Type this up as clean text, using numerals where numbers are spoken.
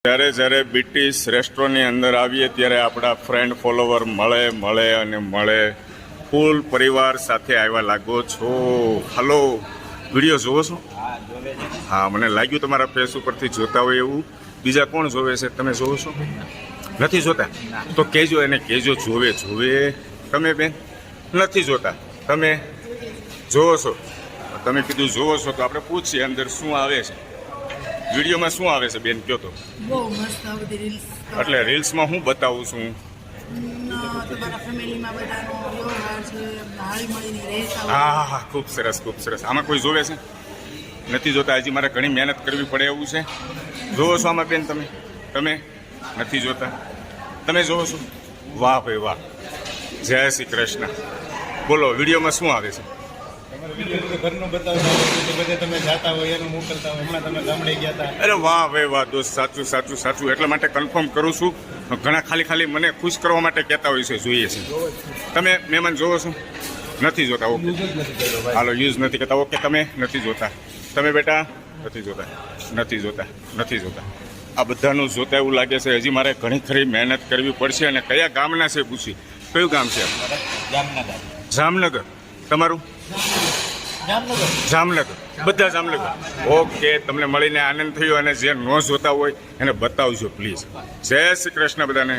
જ્યારે જ્યારે બ્રિટિશ રેસ્ટોરન્ટની અંદર આવીએ ત્યારે આપણા ફ્રેન્ડ ફોલોવર મળે ફૂલ પરિવાર સાથે આવ્યા લાગો છો. હલો, વિડીયો જોવો છો? હા, મને લાગ્યું તમારા ફેસ ઉપરથી જોતા હોય એવું. બીજા કોણ જોવે છે? તમે જોવો છો? નથી જોતા? તો કહેજો એને, કહેજો જોવે. તમે બેન નથી જોતા, તમે જોવો છો? તમે કીધું જોવો છો તો આપણે પૂછીએ અંદર શું આવે છે, વિડીયોમાં શું આવે છે બેન, કહો તો. બહુ મસ્ત આવતી રીલ્સ. એટલે રીલ્સમાં હું બતાવું છું? તમારા ફેમિલીમાં બધાનો વ્યવહાર છે, હાલ મળીને રહેતા હોય. હા, ખૂબ સરસ, ખૂબ સરસ. આમાં કોઈ જોવે છે? નથી જોતા. હજી મારે ઘણી મહેનત કરવી પડે એવું છે. જોવો છો આમાં બેન તમે નથી જોતા? તમે જોવો છો? વાહ ભાઈ વાહ, જય શ્રી કૃષ્ણ. બોલો, વિડીયોમાં શું આવે છે? ઘરનું બતાવતા તમે જાતા હોય એનું મોકલતા હોય. હમણાં તમે ગામડે ગયા હતા. અરે વાહ ભાઈ વાહ દોસ્ત, સાચું. એટલા માટે કન્ફર્મ કરું છું. ઘણા ખાલી મને ખુશ કરવા માટે કહેતા હોય છે, જોઈએ છે. તમે મહેમાન જોવો છો? નથી જોતા? ઓકે, હાલો, યુઝ નથી કરતા. ઓકે, તમે નથી જોતા. તમે બેટા નથી જોતા. આ બધાનું જોતા એવું લાગે છે. હજી મારે ઘણી ખરી મહેનત કરવી પડશે. અને કયા ગામના છે પૂછી? કયું ગામ છે? જામનગર. તમારું? જામનગર. બધા જામનગર. ઓકે, તમને મળીને આનંદ થયો. અને જે ન જોતા હોય એને બતાવજો પ્લીઝ. જય શ્રી કૃષ્ણ બધાને.